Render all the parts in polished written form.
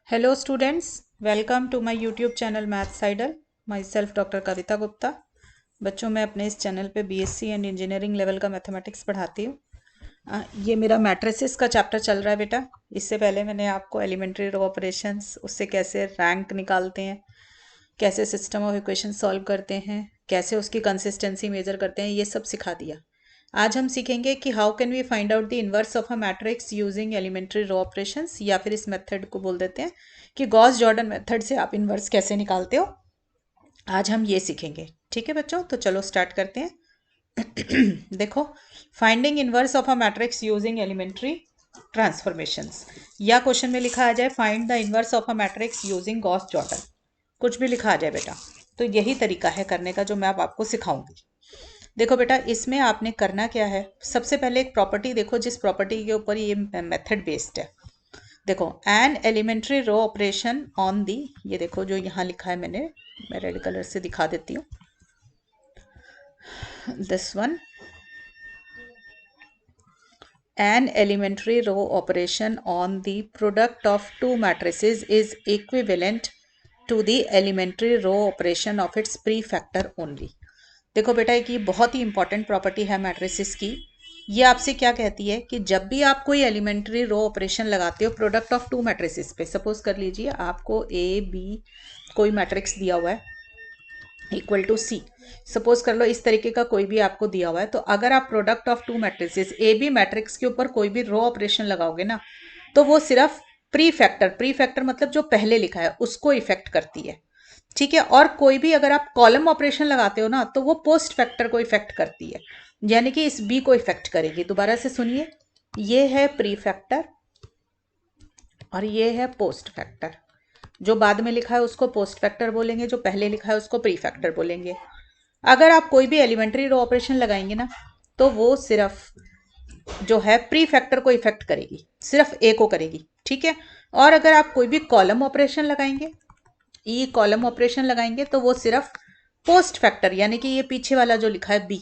Hello students, welcome to my YouTube channel maths idol. Myself doctor Kavita Gupta. बच्चों, मैं अपने इस चैनल पे बीएससी एंड इंजीनियरिंग लेवल का मैथमेटिक्स पढ़ाती हूँ। ये मेरा मैट्रिसेस का चैप्टर चल रहा है बेटा। इससे पहले मैंने आपको एलिमेंट्री रो ऑपरेशंस, उससे कैसे रैंक निकालते हैं, कैसे सिस्टम ऑफ इक्वेशन सॉल्व करते हैं, कैसे उसकी कंसिस्टेंसी मेजर करते हैं, ये सब सिखा दिया। आज हम सीखेंगे कि how can we find out the inverse of a matrix using elementary row operations, या फिर इस मेथड को बोल देते हैं कि गॉस जॉर्डन मेथड से आप इनवर्स कैसे निकालते हो। आज हम ये सीखेंगे। ठीक है बच्चों, तो चलो स्टार्ट करते हैं। देखो, finding inverse of a matrix using elementary transformations, या क्वेश्चन में लिखा आ जाए find the inverse of a matrix using Gauss Jordan, कुछ भी लिखा आ जाए बेटा, तो यही तरीका है करने का जो मैं अब आपको सिखाऊंगी। देखो बेटा, इसमें आपने करना क्या है, सबसे पहले एक प्रॉपर्टी देखो जिस प्रॉपर्टी के ऊपर ये मेथड बेस्ड है। देखो, an elementary row operation on the, ये देखो जो यहाँ लिखा है मैं रेड कलर से दिखा देती हूँ, this one, an elementary row operation on the product of two matrices is equivalent to the elementary row operation of its prefactor only। देखो बेटा, एक ये बहुत ही इंपॉर्टेंट प्रॉपर्टी है मैट्रिसेस की। ये आपसे क्या कहती है कि जब भी आप कोई एलिमेंट्री रो ऑपरेशन लगाते हो प्रोडक्ट ऑफ टू मैट्रिसेस पे, सपोज कर लीजिए आपको ए बी कोई मैट्रिक्स दिया हुआ है इक्वल टू सी, सपोज कर लो इस तरीके का कोई भी आपको दिया हुआ है, तो अगर आप product of two matrices A B matrix के ऊपर कोई भी रो ऑपरेशन लगाओगे ना, तो वो सिर्फ प्री फैक्टर मतलब जो पहले लिखा है उसको इफेक्ट करती है। ठीक है, और कोई भी अगर आप कॉलम ऑपरेशन लगाते हो ना, तो वो पोस्ट फैक्टर को इफेक्ट करती है, यानी कि इस बी को इफेक्ट करेगी। दोबारा से सुनिए, ये है प्री फैक्टर और ये है पोस्ट फैक्टर। जो बाद में लिखा है उसको पोस्ट फैक्टर बोलेंगे, जो पहले लिखा है उसको प्री फैक्टर बोलेंगे। अगर आप कोई भी एलिमेंट्री रो ऑपरेशन लगाएंगे ना, तो वो सिर्फ जो है प्री फैक्टर को इफेक्ट करेगी, सिर्फ ए को करेगी। ठीक है, और अगर आप कोई भी कॉलम ऑपरेशन लगाएंगे, ई कॉलम ऑपरेशन लगाएंगे, तो वो सिर्फ पोस्ट फैक्टर यानी कि ये पीछे वाला जो लिखा है बी,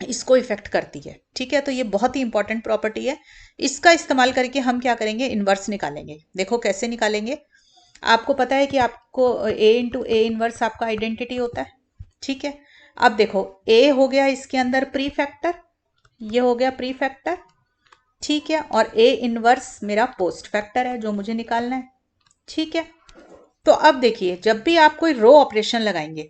इसको इफेक्ट करती है। ठीक है, तो ये बहुत ही इंपॉर्टेंट प्रॉपर्टी है। इसका इस्तेमाल करके हम क्या करेंगे, इनवर्स निकालेंगे। देखो कैसे निकालेंगे। आपको पता है कि आपको ए इंटू ए इनवर्स आपका आइडेंटिटी होता है। ठीक है, अब देखो ए हो गया इसके अंदर प्री फैक्टर, ये हो गया प्री फैक्टर। ठीक है, और ए इनवर्स मेरा पोस्ट फैक्टर है जो मुझे निकालना है। ठीक है, तो अब देखिए, जब भी आप कोई रो ऑपरेशन लगाएंगे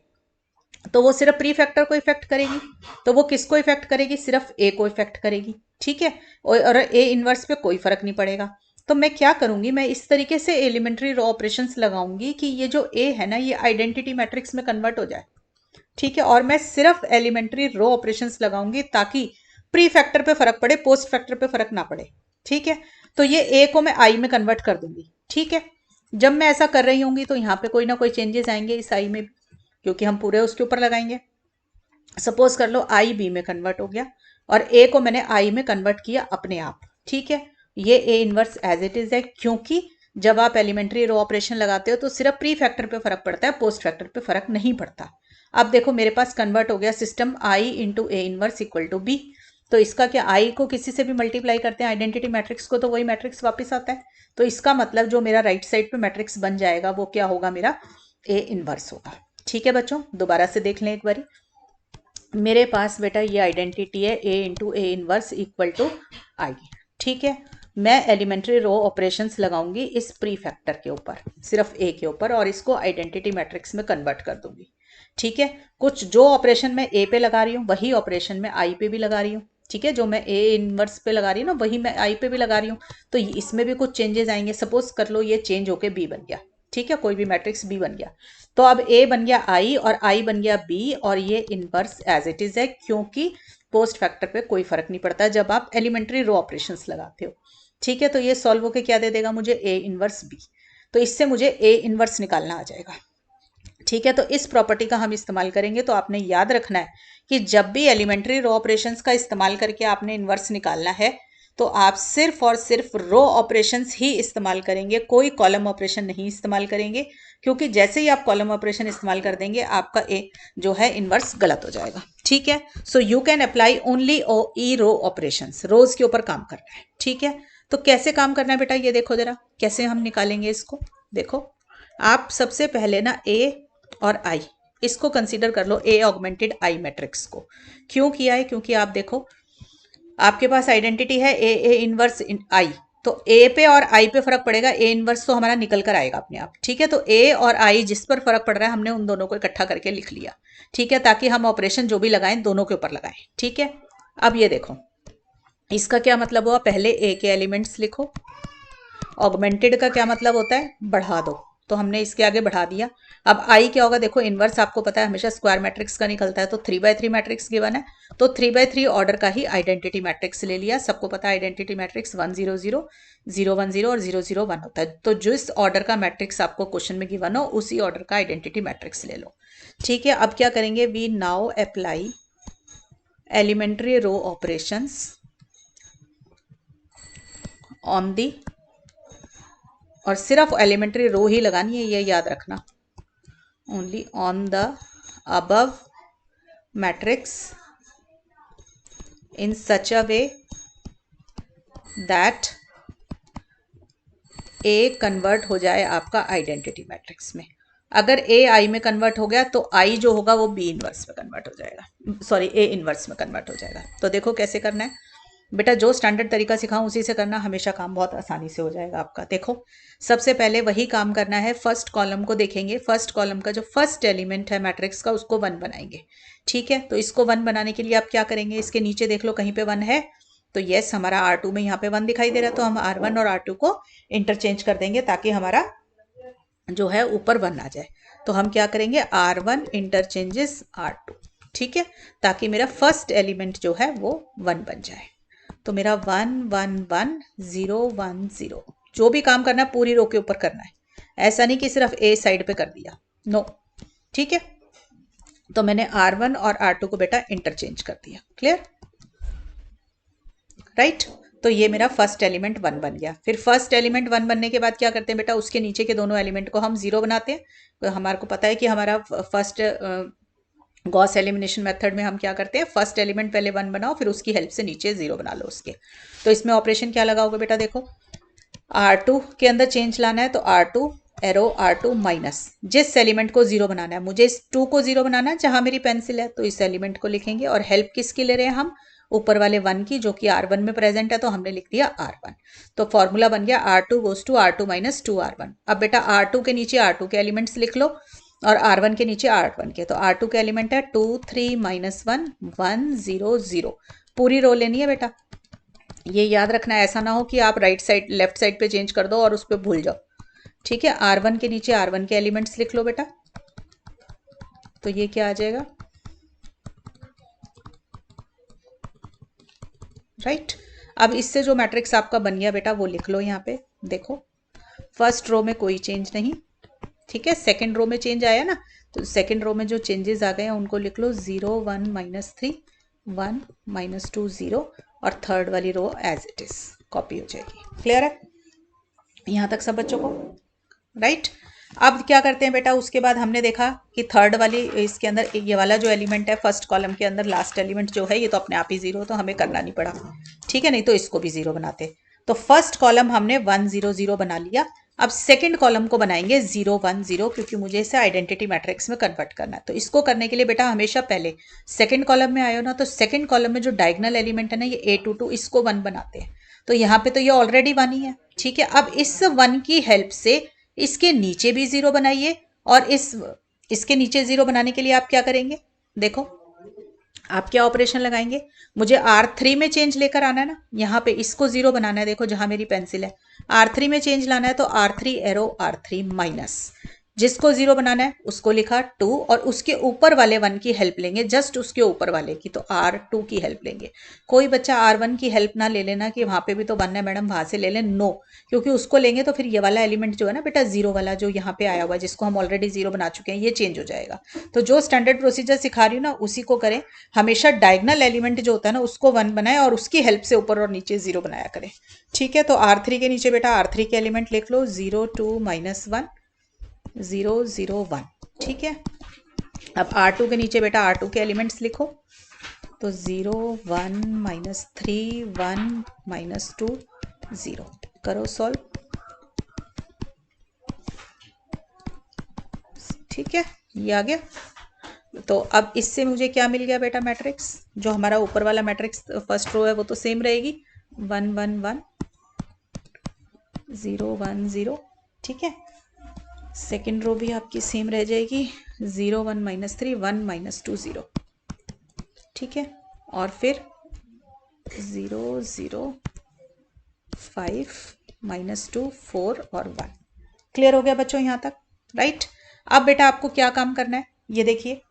तो वो सिर्फ प्री फैक्टर को इफेक्ट करेगी, तो वो किसको इफेक्ट करेगी, सिर्फ ए को इफेक्ट करेगी। ठीक है, और ए इनवर्स पे कोई फर्क नहीं पड़ेगा। तो मैं क्या करूंगी, मैं इस तरीके से एलिमेंट्री रो ऑपरेशंस लगाऊंगी कि ये जो ए है ना, ये आइडेंटिटी मैट्रिक्स में कन्वर्ट हो जाए। ठीक है, और मैं सिर्फ एलिमेंट्री रो ऑपरेशंस लगाऊंगी ताकि प्री फैक्टर पे फर्क पड़े, पोस्ट फैक्टर पे फर्क ना पड़े। ठीक है, तो ये ए को मैं आई में कन्वर्ट कर दूंगी। ठीक है, जब मैं ऐसा कर रही होंगी तो यहाँ पे कोई ना कोई चेंजेस आएंगे इस आई में भी, क्योंकि हम पूरे उसके ऊपर लगाएंगे। सपोज कर लो आई बी में कन्वर्ट हो गया और ए को मैंने आई में कन्वर्ट किया अपने आप। ठीक है, ये A inverse as it is है, क्योंकि जब आप एलिमेंट्री रो ऑपरेशन लगाते हो तो सिर्फ प्री फैक्टर पे फर्क पड़ता है, पोस्ट फैक्टर पे फर्क नहीं पड़ता। अब देखो मेरे पास कन्वर्ट हो गया system I into A inverse equal to B. तो इसका क्या, आई को किसी से भी मल्टीप्लाई करते हैं आइडेंटिटी मैट्रिक्स को, तो वही मैट्रिक्स वापस आता है। तो इसका मतलब जो मेरा राइट साइड पे मैट्रिक्स बन जाएगा वो क्या होगा, मेरा ए इनवर्स होगा। ठीक है बच्चों, दोबारा से देख लें एक बारी। मेरे पास बेटा ये आइडेंटिटी है A into A inverse equal to I. ठीक है, मैं एलिमेंट्री रो ऑपरेशंस लगाऊंगी इस प्री फैक्टर के ऊपर, सिर्फ ए के ऊपर, और इसको आइडेंटिटी मैट्रिक्स में कन्वर्ट कर दूंगी। ठीक है, कुछ जो ऑपरेशन मैं ए पे लगा रही हूँ वही ऑपरेशन मैं आई पे भी लगा रही हूँ। ठीक है, जो मैं ए इनवर्स पे लगा रही हूँ ना, वही मैं आई पे भी लगा रही हूँ। तो इसमें भी कुछ चेंजेस आएंगे। सपोज कर लो ये चेंज होके बी बन गया। ठीक है, कोई भी मैट्रिक्स बी बन गया, तो अब ए बन गया आई और आई बन गया बी, और ये इनवर्स एज इट इज है, क्योंकि पोस्ट फैक्टर पे कोई फर्क नहीं पड़ता जब आप एलिमेंट्री रो ऑपरेशंस लगाते हो। ठीक है, तो ये सॉल्व होके क्या दे देगा मुझे, ए इनवर्स बी। तो इससे मुझे ए इनवर्स निकालना आ जाएगा। ठीक है, तो इस प्रॉपर्टी का हम इस्तेमाल करेंगे। तो आपने याद रखना है कि जब भी एलिमेंट्री रो ऑपरेशंस का इस्तेमाल करके आपने इनवर्स निकालना है, तो आप सिर्फ और सिर्फ रो ऑपरेशंस ही इस्तेमाल करेंगे, कोई कॉलम ऑपरेशन नहीं इस्तेमाल करेंगे, क्योंकि जैसे ही आप कॉलम ऑपरेशन इस्तेमाल कर देंगे आपका ए जो है इनवर्स गलत हो जाएगा। ठीक है, so you can apply only E row operations, rows के ऊपर काम करना है। ठीक है, तो कैसे काम करना है बेटा, ये देखो जरा कैसे हम निकालेंगे इसको। देखो आप सबसे पहले ना ए और आई इसको कंसीडर कर लो, ए ऑगमेंटेड आई मैट्रिक्स को। क्यों किया है, क्योंकि आप देखो आपके पास आइडेंटिटी है ए इनवर्स आई, तो ए पे और आई पे फर्क पड़ेगा, ए इनवर्स तो हमारा निकल कर आएगा अपने आप। ठीक है, तो ए और आई जिस पर फर्क पड़ रहा है हमने उन दोनों को इकट्ठा करके लिख लिया। ठीक है, ताकि हम ऑपरेशन जो भी लगाएं दोनों के ऊपर लगाएं। ठीक है, अब ये देखो इसका क्या मतलब हुआ, पहले ए के एलिमेंट्स लिखो। ऑगमेंटेड का क्या मतलब होता है, बढ़ा दो, तो हमने इसके आगे बढ़ा दिया। अब आई क्या होगा, देखो इनवर्स आपको पता है हमेशा स्क्वायर मैट्रिक्स का निकलता है, तो 3/3 मैट्रिक्स गिवन है, तो 3/3 ऑर्डर का ही आइडेंटिटी मैट्रिक्स ले लिया। सबको पता है आइडेंटिटी मैट्रिक्स 1 0 0 0 1 0 और 0 0 1 होता है, तो जिस ऑर्डर का मैट्रिक्स आपको क्वेश्चन में गिवन हो उसी ऑर्डर का आइडेंटिटी मैट्रिक्स ले लो। ठीक है, अब क्या करेंगे, we now apply elementary row operations on the, और सिर्फ एलिमेंट्री रो ही लगानी है, ये याद रखना, only on the above matrix in such a way that A convert हो जाए आपका आइडेंटिटी मैट्रिक्स में। अगर ए आई में कन्वर्ट हो गया तो आई जो होगा वो बी इनवर्स में कन्वर्ट हो जाएगा, सॉरी ए इनवर्स में कन्वर्ट हो जाएगा। तो देखो कैसे करना है बेटा, जो स्टैंडर्ड तरीका सिखाऊं उसी से करना, हमेशा काम बहुत आसानी से हो जाएगा आपका। देखो सबसे पहले वही काम करना है, फर्स्ट कॉलम को देखेंगे, फर्स्ट कॉलम का जो फर्स्ट एलिमेंट है मैट्रिक्स का उसको 1 बनाएंगे। ठीक है, तो इसको 1 बनाने के लिए आप क्या करेंगे, इसके नीचे देख लो कहीं पे 1 है, तो यस हमारा R2 में यहाँ पे 1 दिखाई दे रहा है, तो हम R1 और R2 को इंटरचेंज कर देंगे ताकि हमारा जो है ऊपर 1 आ जाए। तो हम क्या करेंगे, R1 इंटरचेंजेस R2। ठीक है, ताकि मेरा फर्स्ट एलिमेंट जो है वो 1 बन जाए। तो मेरा 1 1 1 0 1 0, जो भी काम करना है पूरी रो के ऊपर करना है, ऐसा नहीं कि सिर्फ ए साइड पे कर दिया, नो। ठीक है, तो मैंने R1 और R2 को बेटा इंटरचेंज कर दिया, क्लियर, राइट। तो ये मेरा फर्स्ट एलिमेंट 1 बन गया। फिर फर्स्ट एलिमेंट 1 बनने के बाद क्या करते हैं बेटा, उसके नीचे के दोनों एलिमेंट को हम 0 बनाते हैं। तो हमारे को पता है कि हमारा फर्स्ट गॉस एलिमिनेशन मेथड में हम क्या करते हैं, फर्स्ट एलिमेंट पहले 1 बनाओ, फिर उसकी हेल्प से नीचे 0 बना लो उसके। तो इसमें ऑपरेशन क्या लगाओगे बेटा, देखो R2 के अंदर चेंज लाना है, तो R2 एरो R2 माइनस, जिस एलिमेंट को 0 बनाना है, मुझे इस 2 को 0 बनाना है जहां मेरी पेंसिल है, तो इस एलिमेंट को लिखेंगे, और हेल्प किसकी ले रहे हैं हम, ऊपर वाले 1 की, जो कि R1 में प्रेजेंट है, तो हमने लिख दिया R1। तो फॉर्मूला बन गया R2 goes to R2 minus 2R1। अब बेटा R2 के नीचे R2 के एलिमेंट्स लिख लो, और R1 के नीचे R1 के, तो R2 के एलिमेंट है 2 3 -1 1 0 0। पूरी रो लेनी है बेटा, ये याद रखना है, ऐसा ना हो कि आप राइट साइड लेफ्ट साइड पे चेंज कर दो और उस पर भूल जाओ। ठीक है, R1 के नीचे R1 के एलिमेंट्स लिख लो बेटा, तो ये क्या आ जाएगा, राइट। अब इससे जो मैट्रिक्स आपका बन गया बेटा वो लिख लो यहाँ पे, देखो फर्स्ट रो में कोई चेंज नहीं, ठीक है, सेकंड रो में चेंज आया ना, तो सेकंड रो में जो चेंजेस आ गए हैं उनको लिख लो, 0 1 -3 1 -2 0, और थर्ड वाली रो एज इट इज कॉपी हो जाएगी। क्लियर है यहाँ तक सब बच्चों को, राइट। अब क्या करते हैं बेटा, उसके बाद हमने देखा कि थर्ड वाली इसके अंदर ये वाला जो एलिमेंट है फर्स्ट कॉलम के अंदर लास्ट एलिमेंट जो है ये तो अपने आप ही 0, तो हमें करना नहीं पड़ा। ठीक है, नहीं तो इसको भी 0 बनाते। तो फर्स्ट कॉलम हमने 1 0 0 बना लिया। अब सेकंड कॉलम को बनाएंगे 0 1 0, क्योंकि मुझे इसे आइडेंटिटी मैट्रिक्स में कन्वर्ट करना है। तो इसको करने के लिए बेटा हमेशा पहले सेकंड कॉलम में आयो ना, तो सेकंड कॉलम में जो डायगोनल एलिमेंट है ना ये A22, इसको 1 बनाते हैं। तो यहाँ पे तो ये ऑलरेडी 1 ही है। ठीक है, अब इस 1 की हेल्प से इसके नीचे भी 0 बनाइए, और इसके नीचे 0 बनाने के लिए आप क्या करेंगे, देखो आप क्या ऑपरेशन लगाएंगे, मुझे R3 में चेंज लेकर आना है ना, यहाँ पे इसको 0 बनाना है, देखो जहां मेरी पेंसिल है R3 में चेंज लाना है, तो R3 एरो R3 माइनस, जिसको 0 बनाना है उसको लिखा 2, और उसके ऊपर वाले 1 की हेल्प लेंगे, जस्ट उसके ऊपर वाले की, तो R2 की हेल्प लेंगे। कोई बच्चा R1 की हेल्प ना ले लेना कि वहां पे भी तो 1 है मैडम वहां से ले लें, नो, क्योंकि उसको लेंगे तो फिर ये वाला एलिमेंट जो है ना बेटा 0 वाला जो यहाँ पे आया हुआ है जिसको हम ऑलरेडी 0 बना चुके हैं, ये चेंज हो जाएगा। तो जो स्टैंडर्ड प्रोसीजर सिखा रही हूँ ना उसी को करें, हमेशा डायगोनल एलिमेंट जो होता है ना उसको 1 बनाए और उसकी हेल्प से ऊपर और नीचे 0 बनाया करें। ठीक है, तो R3 के नीचे बेटा R3 के एलिमेंट लिख लो, 0 2 -1 0 0 1। ठीक है, अब R2 के नीचे बेटा R2 के एलिमेंट्स लिखो, तो 0 1 -3 1 -2 0। करो सॉल्व। ठीक है, ये आ गया। तो अब इससे मुझे क्या मिल गया बेटा, मैट्रिक्स जो हमारा ऊपर वाला मैट्रिक्स फर्स्ट रो है वो तो सेम रहेगी, 1 1 1 0 1 0। ठीक है, सेकेंड रो भी आपकी सेम रह जाएगी, 0 1 -3 1 -2 0। ठीक है, और फिर 0 0 5 -2 4 और 1। क्लियर हो गया बच्चों यहाँ तक, राइट। अब बेटा आपको क्या काम करना है, ये देखिए।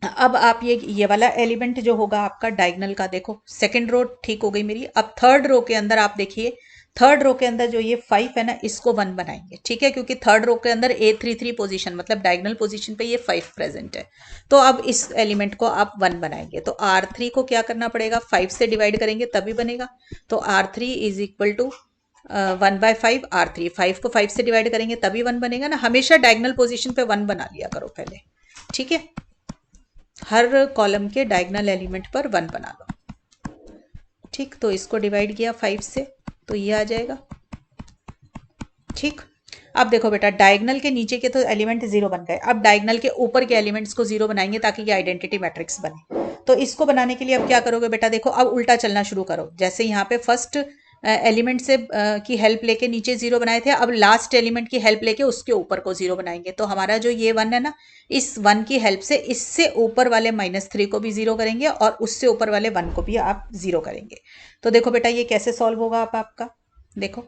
अब आप ये वाला एलिमेंट जो होगा आपका डायगनल का, देखो सेकंड रो ठीक हो गई मेरी। अब थर्ड रो के अंदर आप देखिए, थर्ड रो के अंदर जो ये 5 है ना, इसको 1 बनाएंगे। ठीक है, क्योंकि थर्ड रो के अंदर A33 पोजीशन मतलब डायगनल पोजीशन पे ये 5 प्रेजेंट है। तो अब इस एलिमेंट को आप 1 बनाएंगे, तो R3 को क्या करना पड़ेगा, 5 से डिवाइड करेंगे तभी बनेगा। तो R3 is equal to 1/5 R3, 5 को 5 से डिवाइड करेंगे तभी 1 बनेगा ना। हमेशा डायगनल पोजीशन पे 1 बना लिया करो पहले। ठीक है, हर कॉलम के डायगनल एलिमेंट पर 1 बना लो। ठीक, तो इसको डिवाइड किया 5 से तो ये आ जाएगा। ठीक, अब देखो बेटा, डायगनल के नीचे के तो एलिमेंट 0 बन गए, अब डायगनल के ऊपर के एलिमेंट्स को 0 बनाएंगे ताकि ये आइडेंटिटी मैट्रिक्स बने। तो इसको बनाने के लिए अब क्या करोगे बेटा, देखो अब उल्टा चलना शुरू करो। जैसे यहाँ पे फर्स्ट एलिमेंट से की हेल्प लेके नीचे 0 बनाए थे, अब लास्ट एलिमेंट की हेल्प लेके उसके ऊपर को 0 बनाएंगे। तो हमारा जो ये 1 है ना, इस 1 की हेल्प से इससे ऊपर वाले -3 को भी 0 करेंगे और उससे ऊपर वाले 1 को भी आप 0 करेंगे। तो देखो बेटा ये कैसे सॉल्व होगा आप आपका, देखो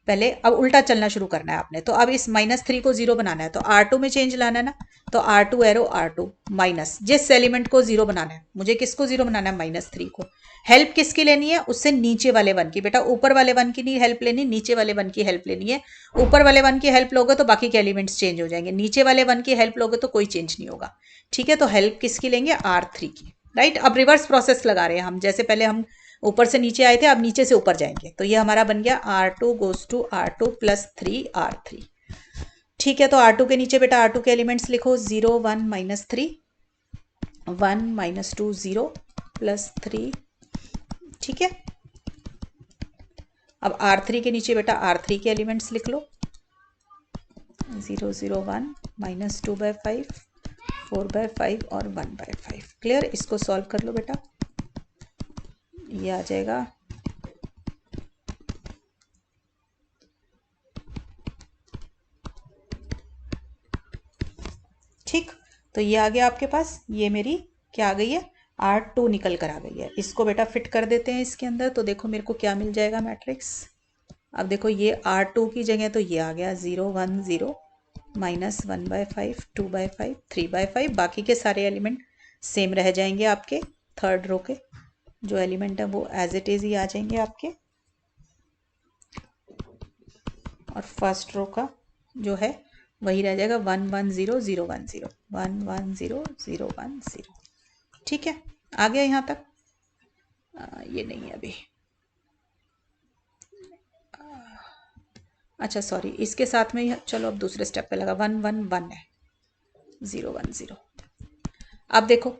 पहले अब उल्टा चलना शुरू करना है आपने। तो अब इस -3 को 0 बनाना है तो R2 में चेंज लाना है ना। तो R2 एरो R2 माइनस, जिस एलिमेंट को 0 बनाना है, मुझे किसको 0 बनाना है, -3 को। हेल्प किसकी लेनी है, उससे नीचे वाले 1 की। बेटा ऊपर वाले 1 की नहीं हेल्प लेनी, नीचे वाले 1 की हेल्प लेनी है। ऊपर वाले 1 की हेल्प लोगे तो बाकी के एलिमेंट्स चेंज हो जाएंगे, नीचे वाले 1 की हेल्प लोगे तो कोई चेंज नहीं होगा। ठीक है, तो हेल्प किसकी लेंगे, R3 की। राइट, अब रिवर्स प्रोसेस लगा रहे हैं हम, जैसे पहले हम ऊपर से नीचे आए थे, अब नीचे से ऊपर जाएंगे। तो ये हमारा बन गया R2 goes to R2 + 3 R3। ठीक है, तो R2 के नीचे बेटा R2 के एलिमेंट्स लिखो, 0 1 -3 1 -2 0 + 3। ठीक है, अब R3 के नीचे बेटा R3 के एलिमेंट्स लिख लो, 0 0 1 -2/5 4/5 और 1/5। क्लियर, इसको सॉल्व कर लो बेटा, ये आ जाएगा। ठीक, तो ये आ गया आपके पास, ये मेरी क्या आ गई है, R2 निकल कर आ गई है। इसको बेटा फिट कर देते हैं इसके अंदर, तो देखो मेरे को क्या मिल जाएगा मैट्रिक्स। अब देखो ये R2 की जगह तो ये आ गया 0 1 0 -1/5 2/5 3/5। बाकी के सारे एलिमेंट सेम रह जाएंगे आपके, थर्ड रो के जो एलिमेंट है वो एज इट इज ही आ जाएंगे आपके, और फर्स्ट रो का जो है वही रह जाएगा 1 1 0 0 1 0 1 1 0 0 1 0। ठीक है, आ गया यहाँ तक। ये नहीं है अभी, अच्छा सॉरी, इसके साथ में चलो अब दूसरे स्टेप पे लगा, 1 1 1 है, 0 1 0। अब देखो,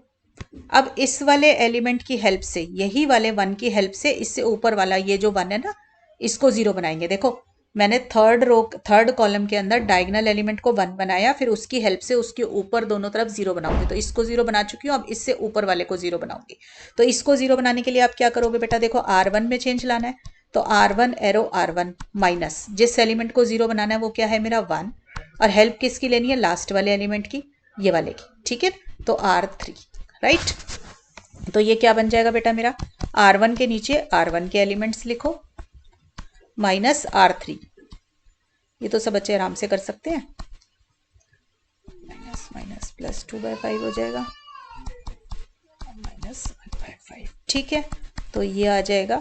अब इस वाले एलिमेंट की हेल्प से, यही वाले 1 की हेल्प से इससे ऊपर वाला ये जो 1 है ना, इसको 0 बनाएंगे। देखो मैंने थर्ड कॉलम के अंदर डायगनल एलिमेंट को 1 बनाया, फिर उसकी हेल्प से उसके ऊपर दोनों तरफ 0 बनाऊंगी। तो इसको 0 बना चुकी हूँ, अब इससे ऊपर वाले को 0 बनाऊंगी। तो इसको 0 बनाने के लिए आप क्या करोगे बेटा, देखो R1 में चेंज लाना है। तो R1 एरो R1 माइनस, जिस एलिमेंट को 0 बनाना है वो क्या है मेरा 1, और हेल्प किसकी लेनी है, लास्ट वाले एलिमेंट की, ये वाले की। ठीक है, तो R3, राइट। तो ये क्या बन जाएगा बेटा मेरा, R1 के नीचे R1 के एलिमेंट्स लिखो माइनस R3। ये तो सब बच्चे आराम से कर सकते हैं, माइनस माइनस प्लस 2/5 हो जाएगा -1/5। ठीक है, तो ये आ जाएगा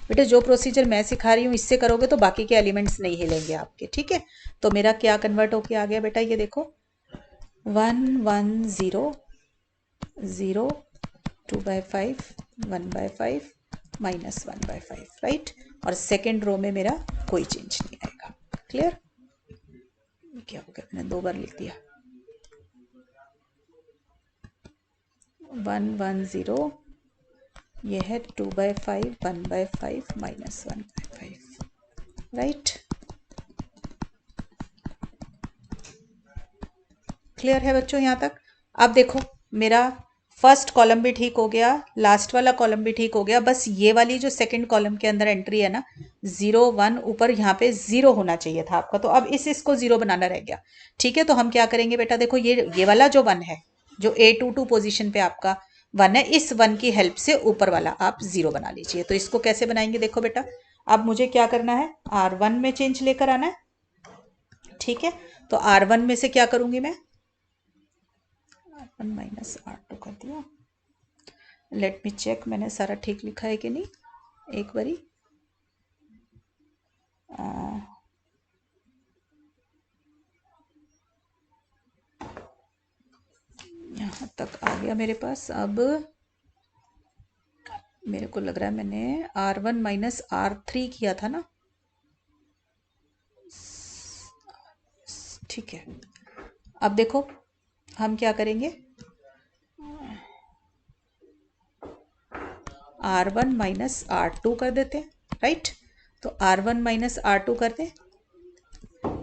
बेटे। जो प्रोसीजर मैं सिखा रही हूँ इससे करोगे तो बाकी के एलिमेंट्स नहीं हिलेंगे आपके। ठीक है, तो मेरा क्या कन्वर्ट होके आ गया बेटा, ये देखो 1 1 0 0 2/5 1/5 -1/5, राइट। और सेकेंड रो में मेरा कोई चेंज नहीं आएगा। क्लियर, क्या हो गया, मैंने 2 बार लिख दिया, 1 1 0 ये है 2/5, 1/5 माइनस 1/5, राइट। क्लियर है बच्चों यहाँ तक? अब देखो मेरा फर्स्ट कॉलम भी ठीक हो गया, लास्ट वाला कॉलम भी ठीक हो गया, बस ये वाली जो सेकंड कॉलम के अंदर एंट्री है ना 0 1, ऊपर यहाँ पे 0 होना चाहिए था आपका, तो अब इसको 0 बनाना रह गया। ठीक है, तो हम क्या करेंगे बेटा, देखो ये वाला जो 1 है, जो A22 पोजीशन पे आपका 1 है, इस 1 की हेल्प से ऊपर वाला आप 0 बना लीजिए। तो इसको कैसे बनाएंगे, देखो बेटा, अब मुझे क्या करना है, R1 में चेंज लेकर आना है। ठीक है, तो R1 में से क्या करूंगी मैं, R1 माइनस R2 कर दिया। लेट मी चेक मैंने सारा ठीक लिखा है कि नहीं, एक बारी। यहाँ तक आ गया मेरे पास। अब मेरे को लग रहा है मैंने R1 माइनस R3 किया था ना, ठीक है। अब देखो हम क्या करेंगे, R1 माइनस R2 कर देते हैं, राइट। तो R1 माइनस R2 कर दें,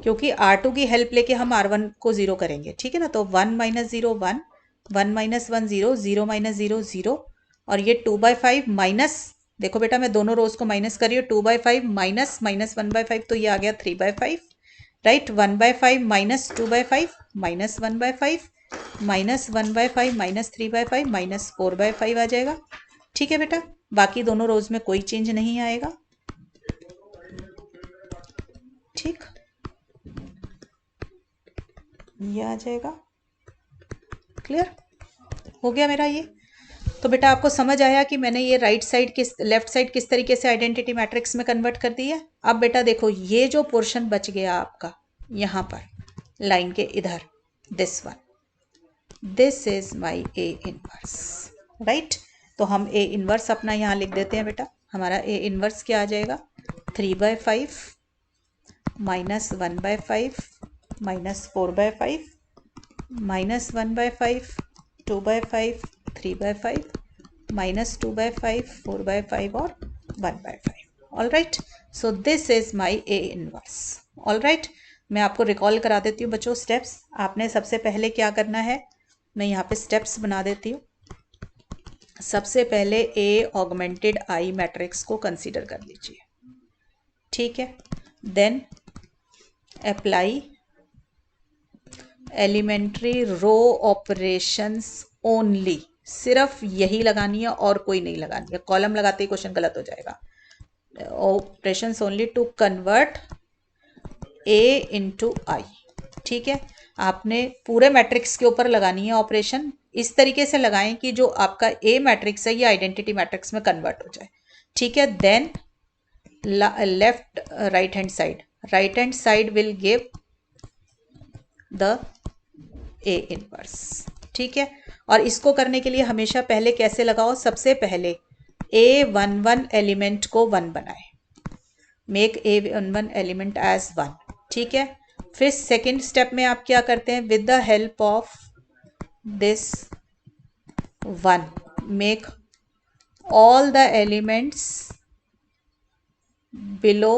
क्योंकि R2 की हेल्प लेके हम R1 को 0 करेंगे। ठीक है ना, तो 1 माइनस 0 1, 1 माइनस 1 0, 0 माइनस 0 0, और ये 2/5 माइनस, देखो बेटा मैं दोनों रोज को माइनस कर रही हूँ, 2/5 माइनस माइनस 1/5, तो ये आ गया 3/5, right. 1/5 minus 2/5 minus 1/5 minus 1/5 minus 3/5 minus 4/5 आ जाएगा। ठीक है बेटा, बाकी दोनों रोज में कोई चेंज नहीं आएगा। ठीक, ये आ जाएगा। क्लियर हो गया मेरा ये। तो बेटा आपको समझ आया कि मैंने ये लेफ्ट साइड किस तरीके से आइडेंटिटी मैट्रिक्स में कन्वर्ट कर दी है। अब बेटा देखो ये जो पोर्शन बच गया आपका यहाँ पर लाइन के इधर, this one, this is my A inverse, right. तो हम ए इनवर्स अपना यहाँ लिख देते हैं बेटा। हमारा ए इनवर्स क्या आ जाएगा, 3/5 माइनस 1/5 माइनस 4/5 माइनस 1/5 2/5 3/5 माइनस 2/5 4/5 और 1/5। All right, so this is my A inverse. All right, मैं आपको रिकॉल करा देती हूँ बच्चों स्टेप्स। आपने सबसे पहले क्या करना है, मैं यहाँ पे स्टेप्स बना देती हूँ। सबसे पहले ए ऑगमेंटेड आई मैट्रिक्स को कंसीडर कर लीजिए। ठीक है, then apply elementary row operations only, सिर्फ यही लगानी है और कोई नहीं लगानी है। कॉलम लगाते ही क्वेश्चन गलत हो जाएगा। Operations only to convert A into I. ठीक है, आपने पूरे मैट्रिक्स के ऊपर लगानी है ऑपरेशन। इस तरीके से लगाएं कि जो आपका ए मैट्रिक्स है ये आइडेंटिटी मैट्रिक्स में कन्वर्ट हो जाए। ठीक है, then left right hand side will give the A inverse. ठीक है, और इसको करने के लिए हमेशा पहले कैसे लगाओ, सबसे पहले A11 एलिमेंट को 1 बनाए, मेक A11 एलिमेंट एज 1। ठीक है, फिर सेकेंड स्टेप में आप क्या करते हैं, with the help of this 1 make all the elements below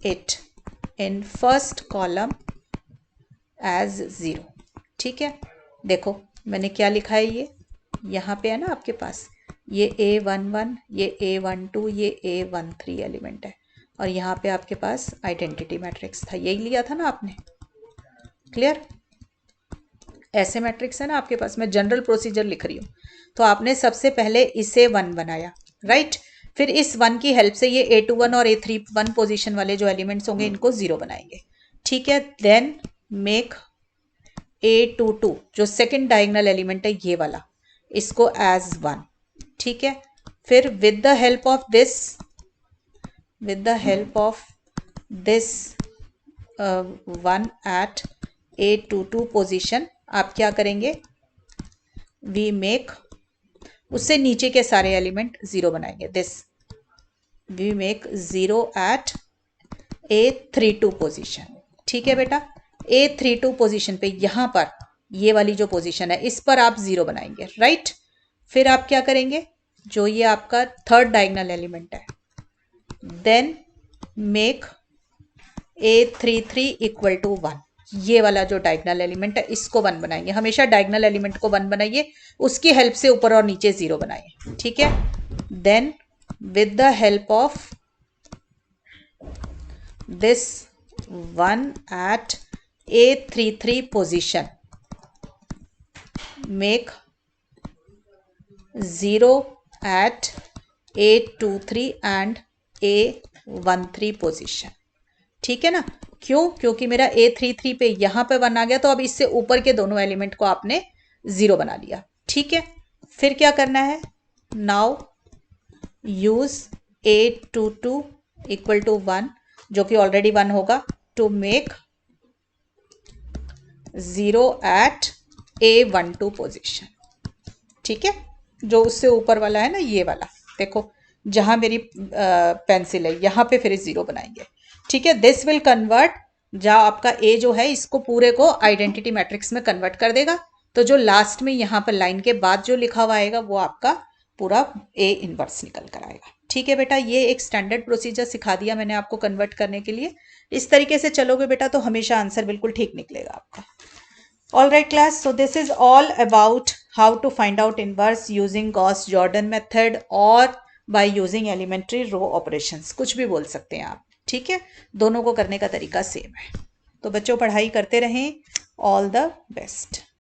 it in first column as 0। ठीक है, देखो मैंने क्या लिखा है, ये यहाँ पे है ना आपके पास, ये A11 ये A12 ये A13 एलिमेंट है, और यहाँ पे आपके पास आइडेंटिटी मैट्रिक्स था, यही लिया था ना आपने। क्लियर, ऐसे मैट्रिक्स है ना आपके पास, मैं जनरल प्रोसीजर लिख रही हूँ। तो आपने सबसे पहले इसे 1 बनाया, राइट। फिर इस 1 की हेल्प से ये A21 और A31 पोजीशन वाले जो एलिमेंट्स होंगे इनको 0 बनाएंगे। ठीक है, देन मेक A22 जो सेकंड डायगोनल एलिमेंट है ये वाला, इसको एज 1। ठीक है, फिर with the help of this 1 at A22 position आप क्या करेंगे, वी मेक, उससे नीचे के सारे एलिमेंट 0 बनाएंगे, this we make 0 at A32 position. ठीक है बेटा, A32 पोजीशन पे यहां पर ये वाली जो पोजीशन है इस पर आप 0 बनाएंगे, राइट। फिर आप क्या करेंगे, जो ये आपका थर्ड डायगोनल एलिमेंट है, then make A33 equal to 1। ये वाला जो डायगोनल एलिमेंट है इसको 1 बनाएंगे, हमेशा डायगोनल एलिमेंट को 1 बनाइए, उसकी हेल्प से ऊपर और नीचे 0 बनाइए, ठीक है। Then with the help of this 1 at A33 position, make 0 at A23 and A13 position, ठीक है ना। क्यों? क्योंकि मेरा A33 पे यहां पे 1 आ गया, तो अब इससे ऊपर के दोनों एलिमेंट को आपने 0 बना लिया, ठीक है। फिर क्या करना है, now use A22 equal to 1, जो कि ऑलरेडी 1 होगा, to make 0 eight A12 position, ठीक है। जो उससे ऊपर वाला है ना, ये वाला देखो, जहां मेरी पेंसिल है यहां पे फिर 0 बनाएंगे, ठीक है। दिस विल कन्वर्ट, जहाँ आपका ए जो है इसको पूरे को आइडेंटिटी मैट्रिक्स में कन्वर्ट कर देगा, तो जो लास्ट में यहाँ पर लाइन के बाद जो लिखा हुआ आएगा वो आपका पूरा ए इनवर्स निकल कर आएगा, ठीक है बेटा। ये एक स्टैंडर्ड प्रोसीजर सिखा दिया मैंने आपको कन्वर्ट करने के लिए। इस तरीके से चलोगे बेटा तो हमेशा आंसर बिल्कुल ठीक निकलेगा आपका। All right class, so this is all about how to find out inverse using Gauss-Jordan method or by using elementary row operations, कुछ भी बोल सकते हैं आप, ठीक है। दोनों को करने का तरीका सेम है। तो बच्चों पढ़ाई करते रहें, ऑल द बेस्ट।